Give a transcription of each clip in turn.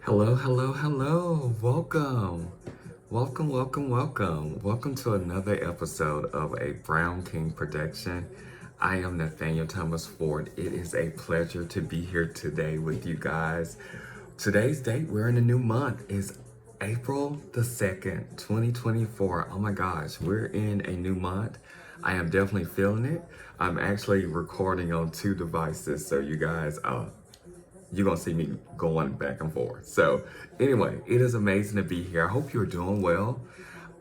Hello, hello, hello. Welcome. Welcome, welcome, welcome. Welcome to another episode of a Brown King production. I am Nathaniel Thomas Ford. It is a pleasure to be here today with you guys. Today's date, we're in a new month, is April the 2nd, 2024. Oh my gosh, we're in a new month. I am definitely feeling it. I'm actually recording on two devices, so you guys, you're gonna see me going back and forth. So anyway, it is amazing to be here. I hope you're doing well.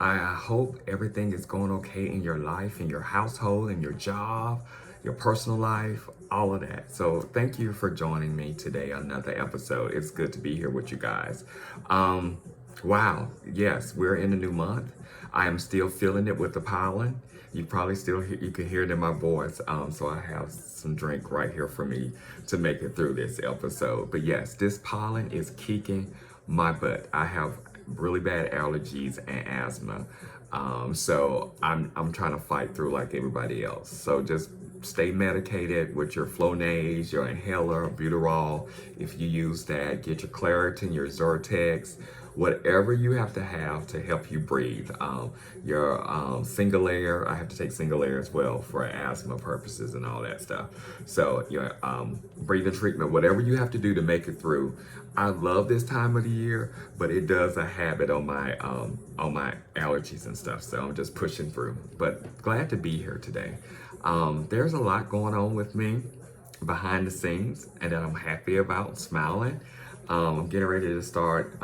I hope everything is going okay in your life, in your household, in your job, your personal life, all of that. So thank you for joining me today on another episode. It's good to be here with you guys. Um, wow, yes, we're in a new month. I am still feeling it with the pollen. You probably still you can hear it in my voice. So I have some drink right here for me to make it through this episode. But yes, this pollen is kicking my butt. I have really bad allergies and asthma. So I'm trying to fight through like everybody else. So just stay medicated with your Flonase, your inhaler, Buterol. If you use that, get your Claritin, your Zyrtex, whatever you have to help you breathe. Your single layer, I have to take single layer as well for asthma purposes and all that stuff. So your breathing treatment, whatever you have to do to make it through. I love this time of the year, but it does a habit on my allergies and stuff. So I'm just pushing through. But glad to be here today. There's a lot going on with me behind the scenes, and that I'm happy about, smiling. I'm getting ready to start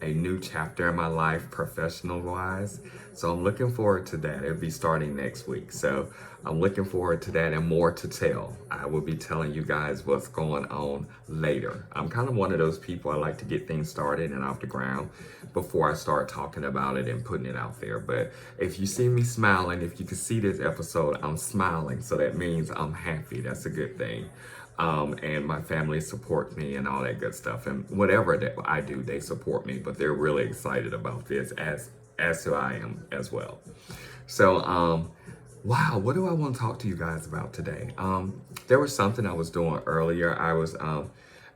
a new chapter in my life, professional wise. So I'm looking forward to that. It'll be starting next week. So I'm looking forward to that and more to tell. I will be telling you guys what's going on later. I'm kind of one of those people, I like to get things started and off the ground before I start talking about it and putting it out there. But if you see me smiling, if you can see this episode, I'm smiling. So that means I'm happy. That's a good thing. And my family supports me and all that good stuff. And whatever that I do, they support me. But they're really excited about this, as I am as well. So, wow, what do I want to talk to you guys about today? There was something I was doing earlier. I was,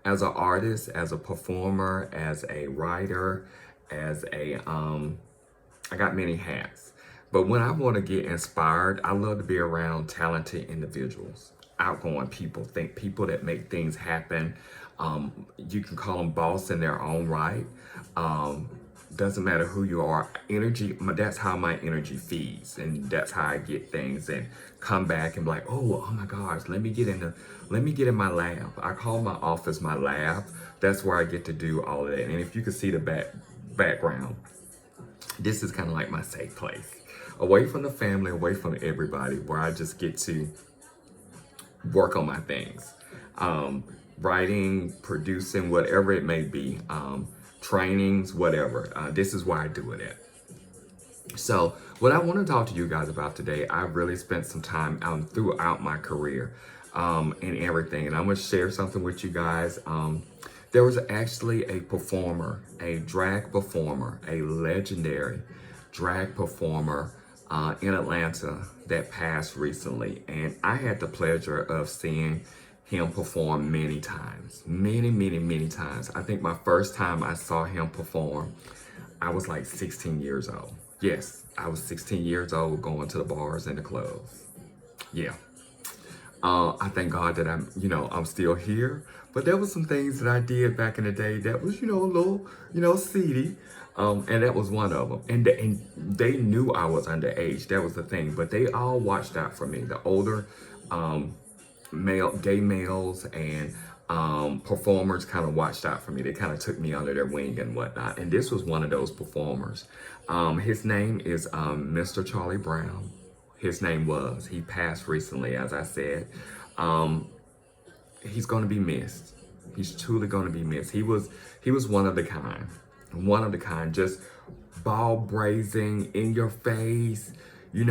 as an artist, as a performer, as a writer, as a, I got many hats. But when I want to get inspired, I love to be around talented individuals, outgoing people, think people that make things happen. You can call them boss in their own right. Doesn't matter who you are. Energy, that's how my energy feeds, and that's how I get things and come back and be like, oh my gosh, let me get in my lab. I call my office my lab. That's where I get to do all of that. And if you can see the background, this is kind of like my safe place, away from the family, away from everybody, where I just get to work on my things, writing, producing, whatever it may be, trainings, whatever. This is why I do it at. So what I want to talk to you guys about today, I really spent some time throughout my career and everything. And I'm going to share something with you guys. There was actually a performer, a drag performer, a legendary drag performer in Atlanta that passed recently. And I had the pleasure of seeing him perform many times, many times. I think my first time I saw him perform, I was like 16 years old. Yes, I was 16 years old going to the bars and the clubs. Yeah. I thank God that I'm still here. But there was some things that I did back in the day that was, a little, seedy. And that was one of them. And they knew I was underage. That was the thing. But they all watched out for me. The older gay males and performers kind of watched out for me. They kind of took me under their wing and whatnot. And this was one of those performers. His name is Mr. Charlie Brown. His name was. He passed recently, as I said. He's going to be missed. He's truly going to be missed. He was one of the kind. One of the kind. Just ball brazen, in your face. He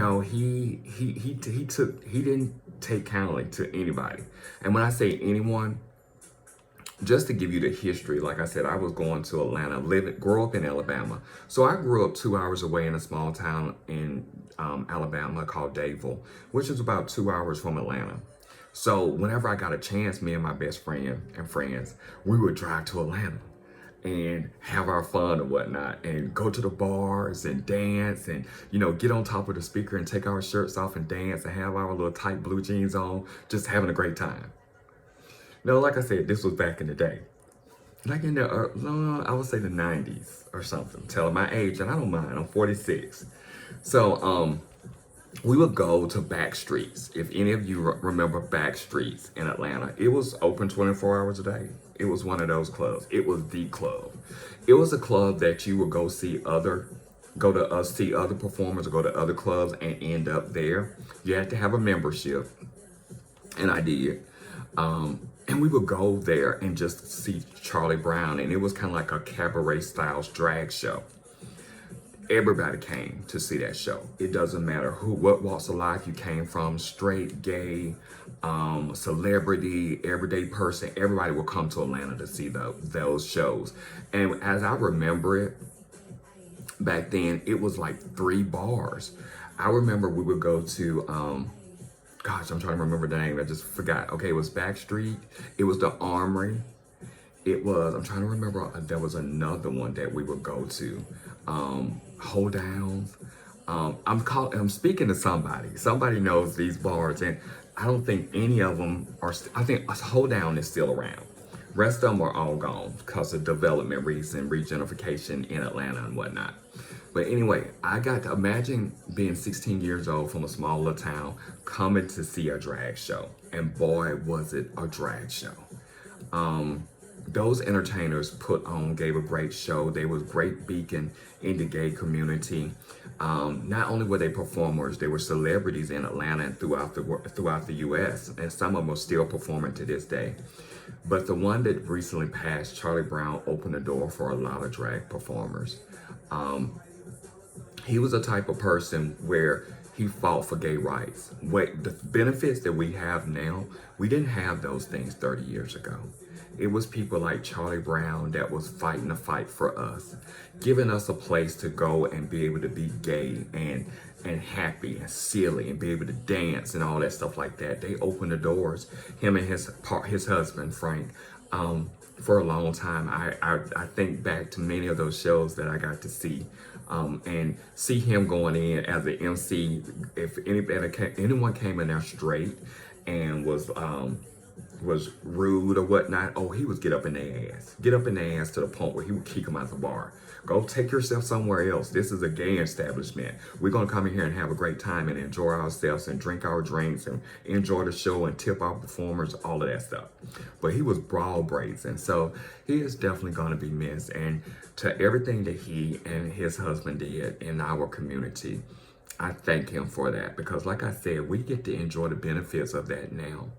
didn't take kindly to anybody. And when I say anyone, just to give you the history, like I said, I was going to Atlanta, grew up in Alabama. So I grew up 2 hours away in a small town in Alabama called Dadeville, which is about 2 hours from Atlanta. So whenever I got a chance, me and my best friend and friends, we would drive to Atlanta. and have our fun and whatnot, and go to the bars and dance, and get on top of the speaker and take our shirts off and dance and have our little tight blue jeans on, just having a great time. No, like I said, this was back in the day. Like in the, I would say the 90s or something. Telling my age, and I don't mind. I'm 46. So, we would go to back streets. If any of you remember back streets in Atlanta, it was open 24 hours a day. It was one of those clubs. It was the club. It was a club that you would go see other performers, or go to other clubs and end up there. You had to have a membership, and I did. And we would go there and just see Charlie Brown, and it was kind of like a cabaret styles drag show. Everybody came to see that show. It doesn't matter what walks of life you came from, straight, gay, celebrity, everyday person. Everybody will come to Atlanta to see those shows. And as I remember it, back then, it was like 3 bars. I remember we would go to, gosh, I'm trying to remember the name. I just forgot. Okay, it was Backstreet. It was the Armory. It was, I'm trying to remember, there was another one that we would go to. Hold Down. I'm speaking to somebody. Somebody knows these bars, and I don't think any of them are, I think Hold Down is still around. Rest of them are all gone because of development reasons, regentrification in Atlanta and whatnot. But anyway, I got to imagine being 16 years old from a small little town, coming to see a drag show. And boy, was it a drag show. Those entertainers gave a great show. They was great beacon in the gay community. Not only were they performers, they were celebrities in Atlanta and throughout the U.S. And some of them are still performing to this day. But the one that recently passed, Charlie Brown, opened the door for a lot of drag performers. He was a type of person where he fought for gay rights. The benefits that we have now, we didn't have those things 30 years ago. It was people like Charlie Brown that was fighting the fight for us, giving us a place to go and be able to be gay and happy and silly and be able to dance and all that stuff like that. They opened the doors, him and his husband, Frank, for a long time. I think back to many of those shows that I got to see, and see him going in as an MC. If anyone came in there straight and was rude or whatnot, oh, he was get up in their ass to the point where he would kick them out the bar. Go take yourself somewhere else. This is a gay establishment. We're gonna come in here and have a great time and enjoy ourselves and drink our drinks and enjoy the show and tip our performers, all of that stuff. But he was broad brazen, so he is definitely gonna be missed. And to everything that he and his husband did in our community, I thank him for that, because like I said, we get to enjoy the benefits of that now.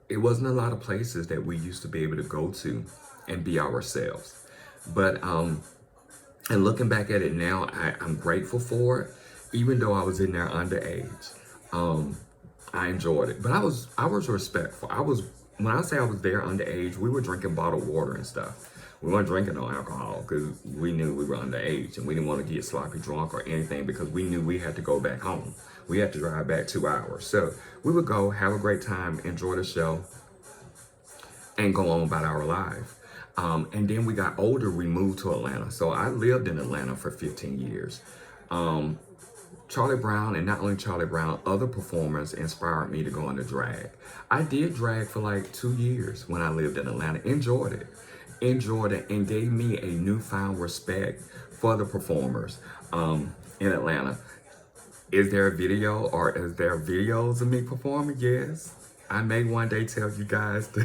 It wasn't a lot of places that we used to be able to go to and be ourselves. But, and looking back at it now, I'm grateful for it, even though I was in there underage. I enjoyed it, but I was respectful. When I say I was there underage, we were drinking bottled water and stuff. We weren't drinking no alcohol because we knew we were underage and we didn't want to get sloppy drunk or anything, because we knew we had to go back home. We had to drive back 2 hours. So we would go, have a great time, enjoy the show, and go on about our life. And then we got older, we moved to Atlanta. So I lived in Atlanta for 15 years. Charlie Brown, and not only Charlie Brown, other performers inspired me to go into drag. I did drag for like 2 years when I lived in Atlanta. Enjoyed it, and gave me a newfound respect for the performers in Atlanta. Is there a video, or is there videos of me performing? Yes. I may one day tell you guys the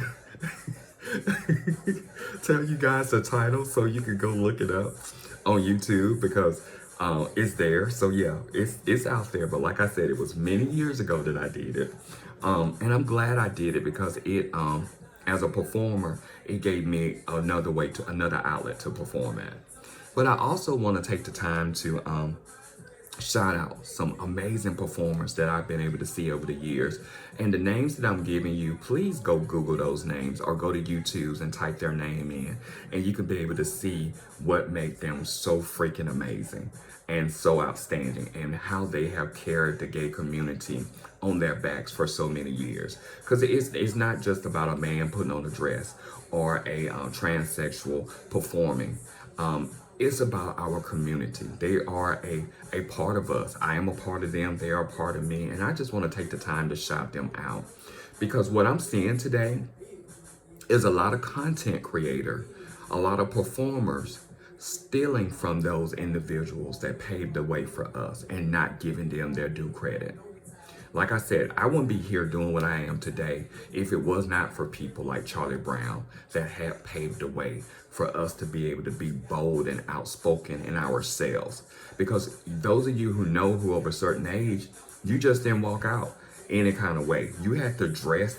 title so you can go look it up on YouTube, because it's there. So yeah, it's out there. But like I said, it was many years ago that I did it. And I'm glad I did it, because it as a performer, it gave me another outlet to perform at. But I also want to take the time to shout out some amazing performers that I've been able to see over the years. And the names that I'm giving you, please go Google those names or go to YouTube's and type their name in. And you can be able to see what made them so freaking amazing and so outstanding and how they have carried the gay community on their backs for so many years. Because it's not just about a man putting on a dress or a transsexual performing. It's about our community. They are a part of us. I am a part of them. They are a part of me. And I just want to take the time to shout them out. Because what I'm seeing today is a lot of content creator, a lot of performers stealing from those individuals that paved the way for us and not giving them their due credit. Like I said, I wouldn't be here doing what I am today if it was not for people like Charlie Brown that have paved the way for us to be able to be bold and outspoken in ourselves. Because those of you who know who of a certain age, you just didn't walk out any kind of way. You had to dress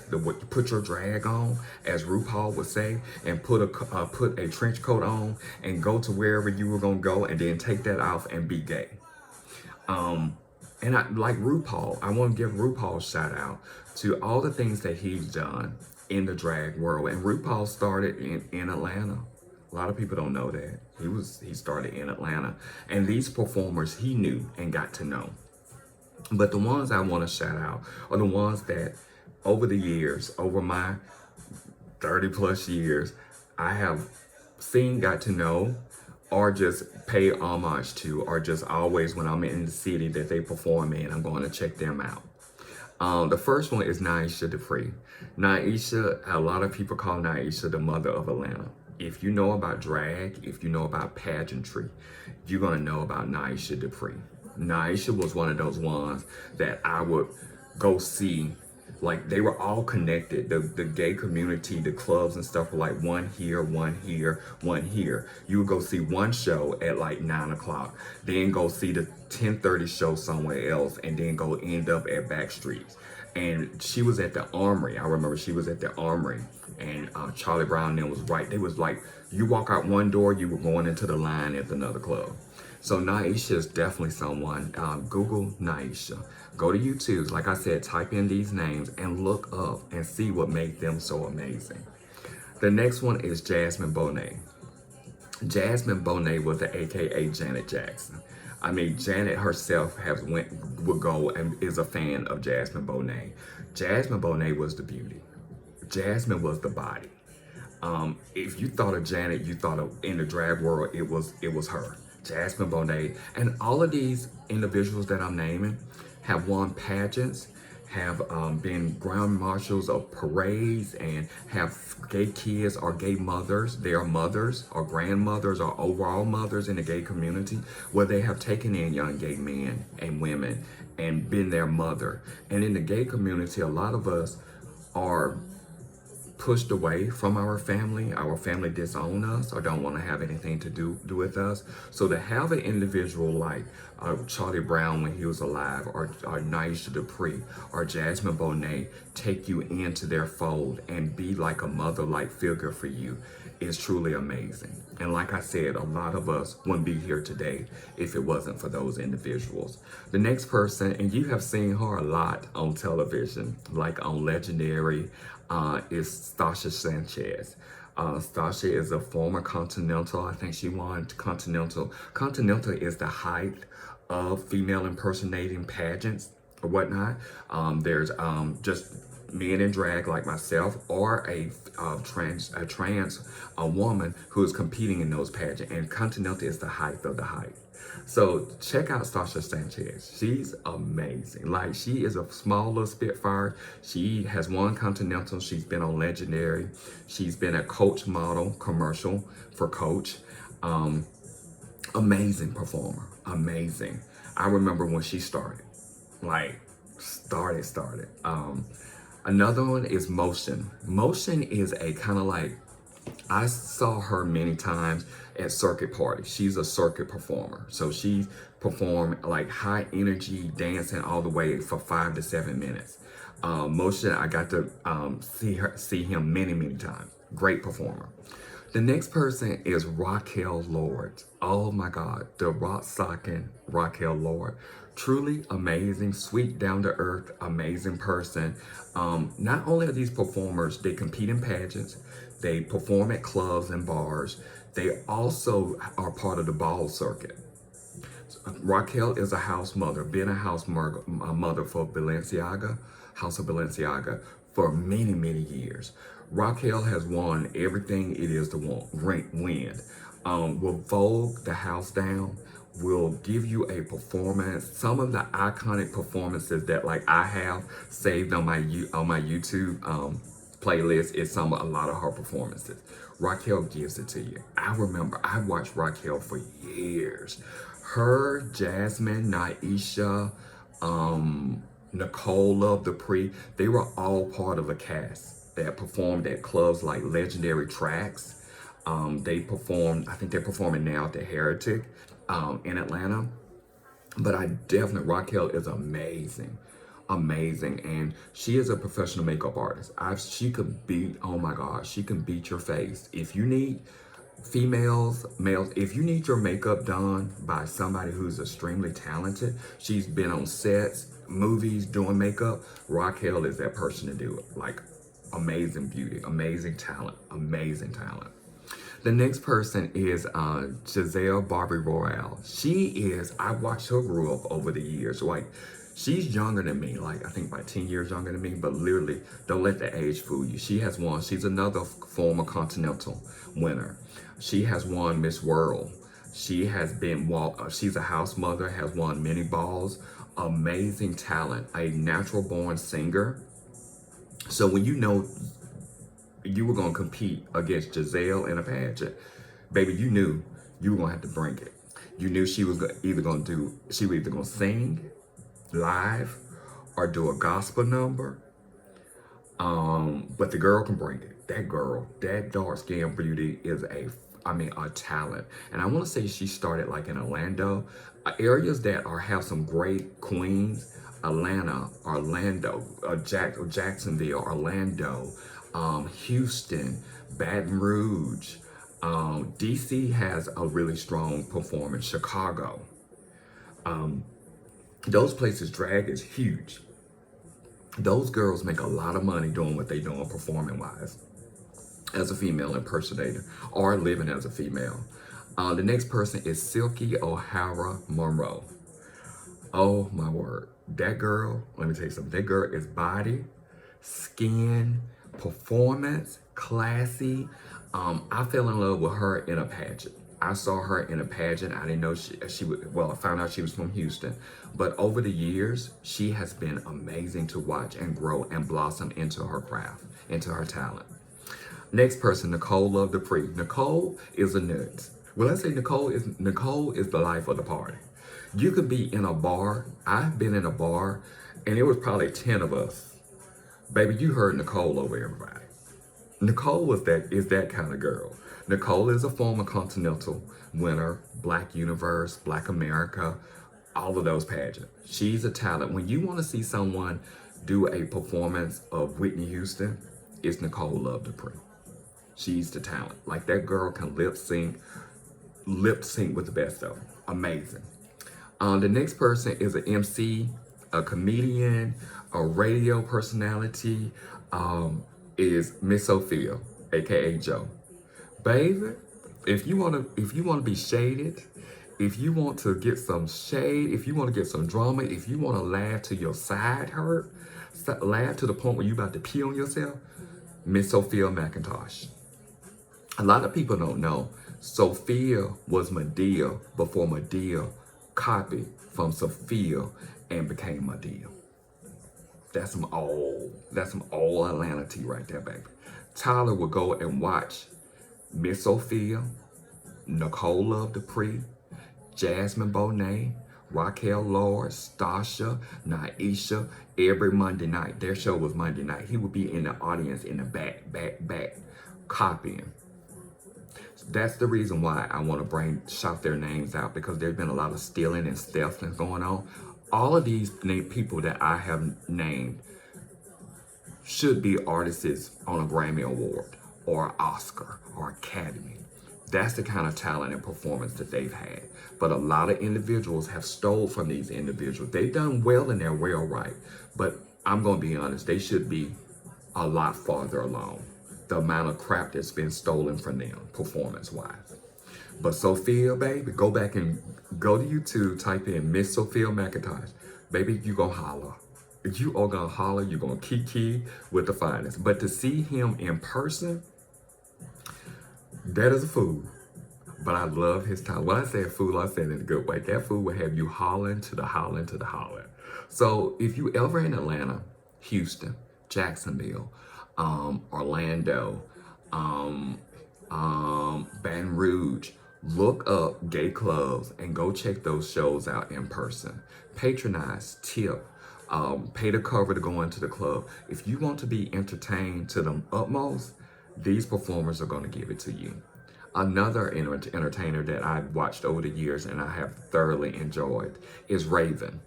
put your drag on, as RuPaul would say, and put a trench coat on and go to wherever you were gonna go, and then take that off and be gay. And I like RuPaul. I want to give RuPaul a shout out to all the things that he's done in the drag world. And RuPaul started in Atlanta. A lot of people don't know that. He started in Atlanta. And these performers he knew and got to know. But the ones I want to shout out are the ones that over the years, over my 30 plus years, I have seen, got to know, or just pay homage to, or just always when I'm in the city that they perform in, I'm going to check them out. The first one is Naisha Dupree. Naisha, a lot of people call Naisha the mother of Atlanta. If you know about drag, if you know about pageantry, you're going to know about Naisha Dupree. Naisha was one of those ones that I would go see. Like, they were all connected. The gay community, the clubs and stuff were like one here, one here, one here. You would go see one show at like 9 o'clock, then go see the 10:30 show somewhere else, and then go end up at Backstreets. And she was at the Armory. I remember she was at the Armory, and Charlie Brown then was right. They was like, you walk out one door, you were going into the line at another club. So Naisha is definitely someone. Google Naisha. Go to YouTube. Like I said, type in these names and look up and see what made them so amazing. The next one is Jasmine Bonet. Jasmine Bonet was the AKA Janet Jackson. I mean, Janet herself would go and is a fan of Jasmine Bonet. Jasmine Bonet was the beauty. Jasmine was the body. If you thought of Janet, you thought of in the drag world, it was her. Jasmine Bonet, and all of these individuals that I'm naming have won pageants, have been ground marshals of parades, and have gay kids or gay mothers. They are mothers or grandmothers or overall mothers in the gay community, where they have taken in young gay men and women and been their mother. And in the gay community, a lot of us are pushed away from our family disown us or don't want to have anything to do with us. So to have an individual like Charlie Brown when he was alive, or Naisha Dupree or Jasmine Bonet take you into their fold and be like a mother-like figure for you is truly amazing. And like I said, a lot of us wouldn't be here today if it wasn't for those individuals. The next person, and you have seen her a lot on television, like on Legendary, is Stasha Sanchez. Stasha is a former Continental. I think she won Continental. Continental is the height of female impersonating pageants or whatnot. There's just men in drag like myself, or a trans woman who is competing in those pageants. And Continental is the height of the height. So check out Stasha Sanchez. She's amazing. Like, she is a small little spitfire. She has won Continental. She's been on Legendary. She's been a Coach model commercial for Coach. Amazing performer. Amazing. I remember when she started. Like, started. Another one is Motion. Motion is a kind of like, I saw her many times at circuit parties. She's a circuit performer. So she performed like high energy dancing all the way for 5 to 7 minutes. Motion, I got to see him many times. Great performer. The next person is Raquel Lord. Oh my God, the rock socking Raquel Lord. Truly amazing, sweet, down to earth, amazing person. Not only are these performers, they compete in pageants, they perform at clubs and bars, they also are part of the ball circuit. Raquel is a house mother, been a mother for Balenciaga, House of Balenciaga, for many, many years. Raquel has won everything it is to win. Will Vogue the house down, will give you a performance. Some of the iconic performances that like I have saved on my YouTube playlist is a lot of her performances. Raquel gives it to you. I remember I watched Raquel for years. Her, Jasmine, Naisha, Nicole Love Dupree, they were all part of a cast that performed at clubs like Legendary Tracks. They performed, I think they're performing now at the Heritage in Atlanta. But Raquel is amazing, amazing, and she is a professional makeup artist. She could beat, oh my God, she can beat your face. If you need males, if you need your makeup done by somebody who's extremely talented, she's been on sets, movies, doing makeup, Raquel is that person to do it. Like, amazing beauty, amazing talent, amazing talent. The next person is Giselle Barbie Royale. I watched her grow up over the years. Like, she's younger than me, like I think about 10 years younger than me, but literally, don't let the age fool you. She has won, she's another former Continental winner. She has won Miss World. She has been, she's a house mother, has won many balls, amazing talent, a natural born singer. So when you know you were gonna compete against Giselle in a pageant, baby, you knew you were gonna have to bring it. You knew she was either gonna sing live or do a gospel number. But the girl can bring it. That girl, that dark skinned beauty is a talent. And I want to say she started like in Orlando, areas that have some great queens. Atlanta, Orlando, Jacksonville, Orlando, Houston, Baton Rouge. DC has a really strong performance. Chicago. Those places, drag is huge. Those girls make a lot of money doing what they're doing performing wise as a female impersonator or living as a female. The next person is Silky O'Hara Monroe. Oh my word. That girl, let me tell you something. That girl is body, skin, performance, classy. I fell in love with her in a pageant. I saw her in a pageant. I didn't know she would, well, I found out she was from Houston. But over the years, she has been amazing to watch and grow and blossom into her craft, into her talent. Next person, Nicole Love Dupree. Nicole is a nut. When I say Nicole is the life of the party. You could be in a bar. I've been in a bar, and it was probably 10 of us. Baby, you heard Nicole over everybody. Nicole is that kind of girl. Nicole is a former Continental winner, Black Universe, Black America, all of those pageants. She's a talent. When you want to see someone do a performance of Whitney Houston, it's Nicole Love Dupree. She's the talent. Like, that girl can lip sync with the best of them. Amazing. The next person is an MC, a comedian, a radio personality, is Miss Sophia, aka Joe. Baby, if you wanna be shaded, if you want to get some shade, if you want to get some drama, if you want to laugh till your side hurt, laugh to the point where you about to pee on yourself, Miss Sophia McIntosh. A lot of people don't know Sophia was Medea before Medea copied from Sophia and became Medea. That's some old Atlanta tea right there, baby. Tyler would go and watch Miss Sophia, Nicole Love Dupree, Jasmine Bonet, Raquel Lord, Stasha, Naisha, every Monday night. Their show was Monday night. He would be in the audience in the back, copying. That's the reason why I want to shout their names out, because there's been a lot of stealing and theft going on. All of these people that I have named should be artists on a Grammy Award or Oscar or Academy. That's the kind of talent and performance that they've had. But a lot of individuals have stole from these individuals. They've done well in their well, right? But I'm going to be honest, they should be a lot farther along. The amount of crap that's been stolen from them, performance-wise. But Sophia, baby, go back and go to YouTube, type in Miss Sophia McIntosh. Baby, you gonna holler. You are gonna holler, you're gonna kiki with the finest. But to see him in person, that is a fool. But I love his talent. When I say a fool, I say it in a good way. That fool will have you hollering to the hollering to the hollering. So if you ever in Atlanta, Houston, Jacksonville, Orlando, Baton Rouge, look up gay clubs and go check those shows out in person. Patronize, tip, pay the cover to go into the club. If you want to be entertained to the utmost, these performers are going to give it to you. Another entertainer that I've watched over the years and I have thoroughly enjoyed is Raven.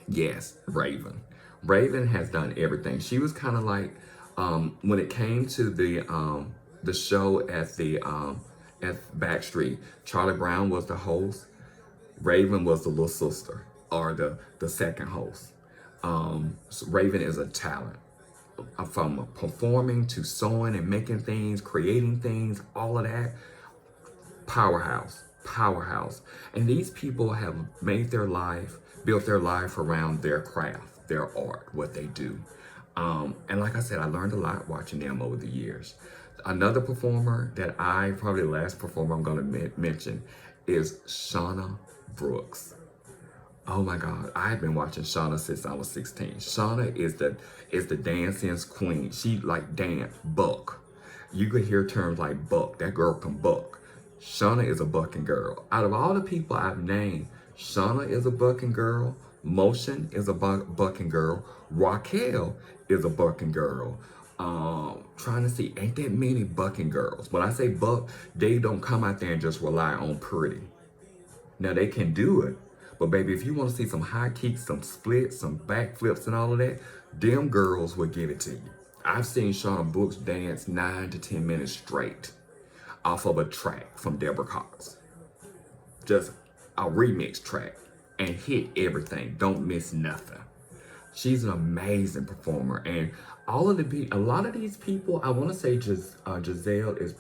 Yes, Raven. Raven has done everything. She was kind of like, when it came to the show at Backstreet, Charlie Brown was the host. Raven was the little sister or the second host. So Raven is a talent. From performing to sewing and making things, creating things, all of that. Powerhouse. And these people have made their life, built their life around their craft, their art, what they do. And like I said, I learned a lot watching them over the years. Another performer that probably the last performer I'm going to mention is Shauna Brooks. Oh my God, I've been watching Shauna since I was 16. Shauna is the dancing's queen. She like dance, buck. You could hear terms like buck. That girl can buck. Shauna is a bucking girl. Out of all the people I've named, Shauna is a bucking girl. Motion is a bucking girl. Raquel is a bucking girl. Trying to see, ain't that many bucking girls. When I say buck, they don't come out there and just rely on pretty. Now they can do it. But baby, if you want to see some high kicks, some splits, some backflips and all of that, them girls will give it to you. I've seen Shauna Brooks dance 9 to 10 minutes straight off of a track from Deborah Cox. Just a remix track and hit everything. Don't miss nothing. She's an amazing performer. And a lot of these people, I want to say Giselle is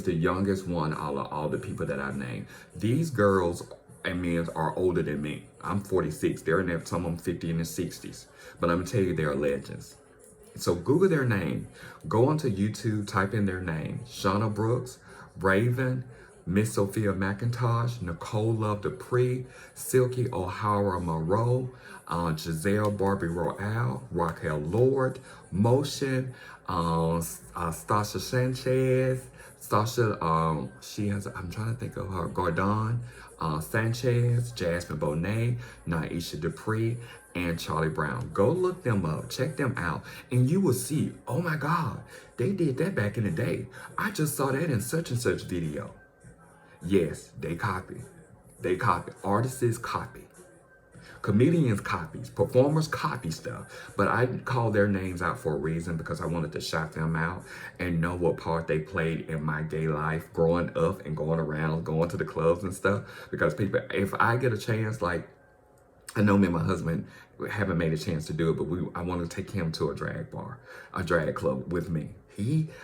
the youngest one out of all the people that I've named. These girls and men are older than me. I'm 46. They're in there, some of them 50 in their 60s. But I'm going to tell you, they're legends. So Google their name. Go onto YouTube, type in their name. Shauna Brooks, Raven, Miss Sophia McIntosh, Nicole Love Dupree, Silky O'Hara Monroe, Giselle Barbie Royale, Raquel Lord, Motion, Stasha Sanchez, Stasha, I'm trying to think of her, Gordon, Sanchez, Jasmine Bonet, Naisha Dupree, and Charlie Brown. Go look them up, check them out, and you will see, oh my God, they did that back in the day. I just saw that in such and such video. Yes, they copy. They copy. Artists copy. Comedians copies, performers copy stuff, but I call their names out for a reason because I wanted to shout them out and know what part they played in my gay life growing up and going around, going to the clubs and stuff. Because people, if I get a chance, like I know me and my husband haven't made a chance to do it, but I want to take him to a drag bar, a drag club with me.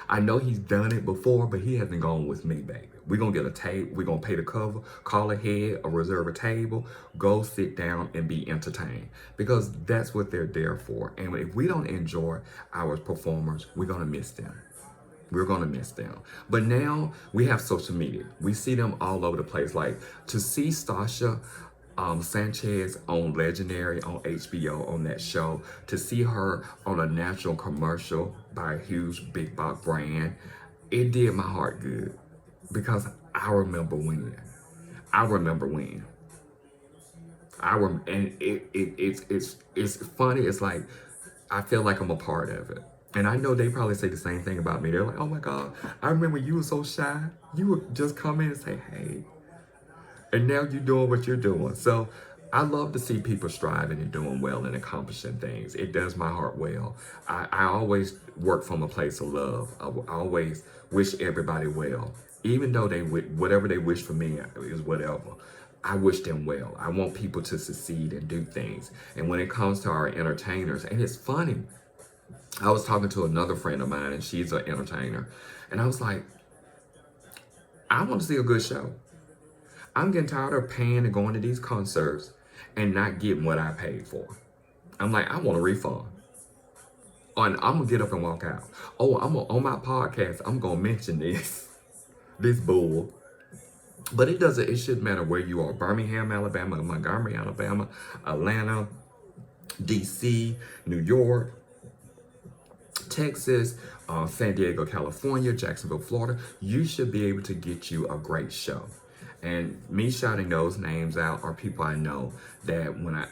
I know he's done it before, but he hasn't gone with me, baby. We're going to get a table. We're going to pay the cover, call ahead, or reserve a table, go sit down and be entertained. Because that's what they're there for. And if we don't enjoy our performers, we're going to miss them. We're going to miss them. But now we have social media. We see them all over the place. Like to see Stasha Sanchez on Legendary on HBO on that show, to see her on a national commercial by a huge big box brand, it did my heart good because I remember when. And it's funny. It's like I feel like I'm a part of it. And I know they probably say the same thing about me. They're like, oh my God, I remember you were so shy. You would just come in and say, hey. And now you're doing what you're doing. So I love to see people striving and doing well and accomplishing things. It does my heart well. I always work from a place of love. I always wish everybody well, even though whatever they wish for me is whatever. I wish them well. I want people to succeed and do things. And when it comes to our entertainers, and it's funny, I was talking to another friend of mine, and she's an entertainer, and I was like, I want to see a good show. I'm getting tired of paying and going to these concerts and not getting what I paid for. I'm like, I want a refund. And I'm gonna get up and walk out. Oh, on my podcast, I'm gonna mention this bull. But it shouldn't matter where you are. Birmingham, Alabama, Montgomery, Alabama, Atlanta, DC, New York, Texas, San Diego, California, Jacksonville, Florida. You should be able to get you a great show. And me shouting those names out are people I know that when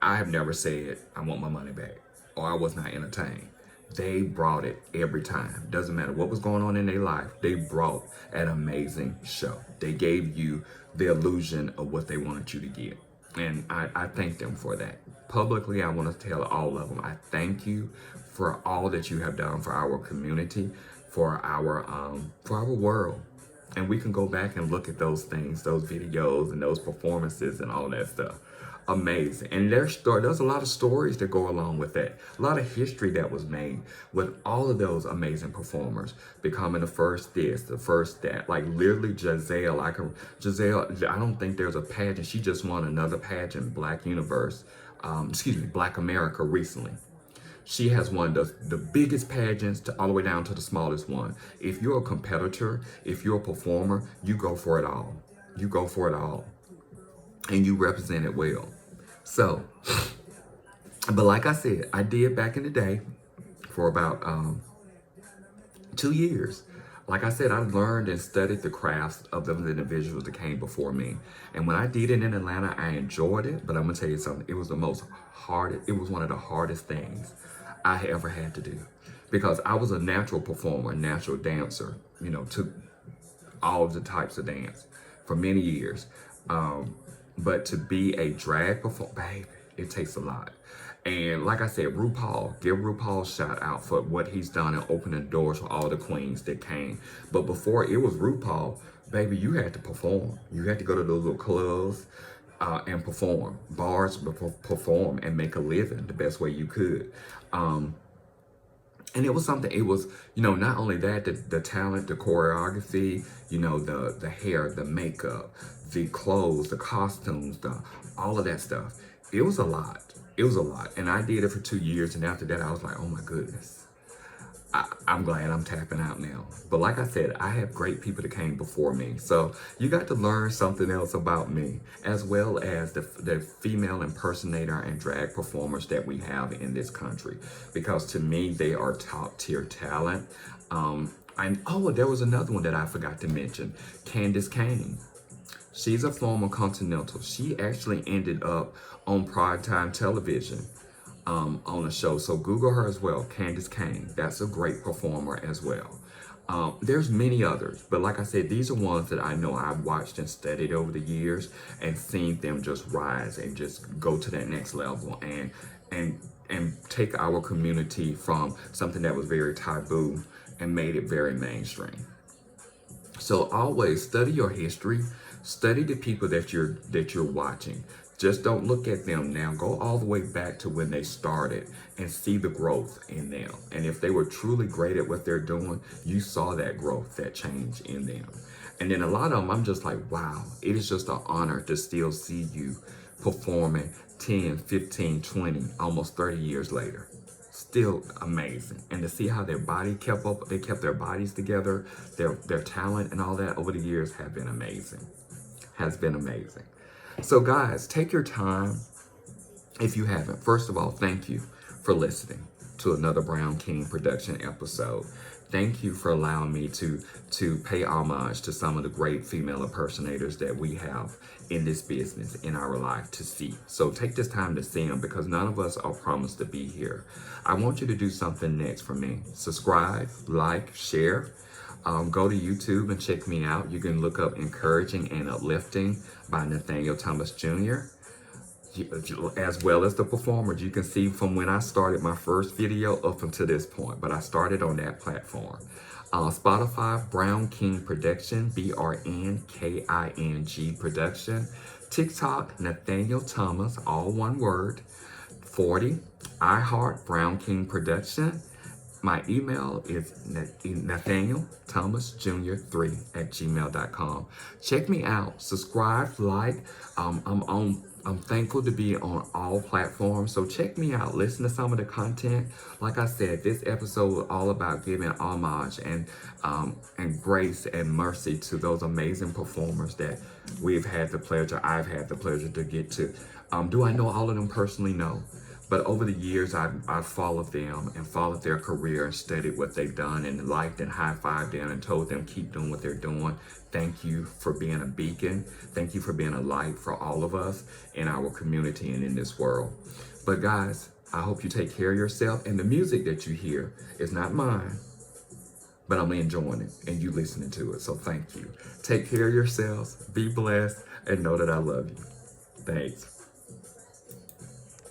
I have never said I want my money back or I was not entertained. They brought it every time. Doesn't matter what was going on in their life. They brought an amazing show. They gave you the illusion of what they wanted you to get. And I thank them for that. Publicly, I want to tell all of them, I thank you for all that you have done for our community, for our world. And we can go back and look at those things, those videos and those performances and all that stuff. Amazing. And there's a lot of stories that go along with that. A lot of history that was made with all of those amazing performers becoming the first this, the first that. Like literally Giselle, I don't think there's a pageant. She just won another pageant, Black America recently. She has won the biggest pageants all the way down to the smallest one. If you're a competitor, if you're a performer, you go for it all. You go for it all. And you represent it well. So, but like I said, I did back in the day for about 2 years. Like I said, I learned and studied the crafts of those individuals that came before me. And when I did it in Atlanta, I enjoyed it. But I'm gonna tell you something, it was one of the hardest things I ever had to do. Because I was a natural performer, a natural dancer, to all of the types of dance for many years. But to be a drag performer, baby, it takes a lot. And like I said, give RuPaul a shout out for what he's done and opening doors for all the queens that came. But before it was RuPaul, baby, you had to perform. You had to go to those little clubs and perform, bars, perform and make a living the best way you could. And it was not only that, the talent, the choreography, the hair, the makeup, the clothes, the costumes, all of that stuff. It was a lot. It was a lot. And I did it for 2 years. And after that, I was like, oh my goodness. I'm glad I'm tapping out now. But like I said, I have great people that came before me. So you got to learn something else about me, as well as the female impersonator and drag performers that we have in this country. Because to me, they are top tier talent. There was another one that I forgot to mention, Candace Kane. She's a former Continental. She actually ended up on primetime television on a show. So Google her as well, Candace Kane. That's a great performer as well. There's many others, but like I said, these are ones that I know I've watched and studied over the years and seen them just rise and just go to that next level and take our community from something that was very taboo and made it very mainstream. So always study your history, study the people that you're watching. Just don't look at them now. Go all the way back to when they started and see the growth in them. And if they were truly great at what they're doing, you saw that growth, that change in them. And then a lot of them, I'm just like, wow, it is just an honor to still see you performing 10, 15, 20, almost 30 years later. Still amazing. And to see how their body they kept their bodies together, their talent and all that over the years has been amazing. So guys, take your time if you haven't. First of all, thank you for listening to another Brown King production episode. Thank you for allowing me to pay homage to some of the great female impersonators that we have in this business, in our life to see. So take this time to see them, because none of us are promised to be here. I want you to do something next for me. Subscribe, like, share. Go to YouTube and check me out. You can look up Encouraging and Uplifting by Nathaniel Thomas Jr. as well as the performers. You can see from when I started my first video up until this point, but I started on that platform. Spotify, Brown King Production, BRNKING Production. TikTok, Nathaniel Thomas, all one word. 40, iHeart, Brown King Production. My email is Nathaniel Thomas Jr. 3 at gmail.com. Check me out. Subscribe, like. I'm thankful to be on all platforms. So check me out. Listen to some of the content. Like I said, this episode was all about giving homage and grace and mercy to those amazing performers that I've had the pleasure to get to. Do I know all of them personally? No. But over the years, I've followed them and followed their career and studied what they've done and liked and high-fived them and told them keep doing what they're doing. Thank you for being a beacon. Thank you for being a light for all of us in our community and in this world. But guys, I hope you take care of yourself. And the music that you hear is not mine, but I'm enjoying it and you listening to it. So thank you. Take care of yourselves. Be blessed and know that I love you. Thanks.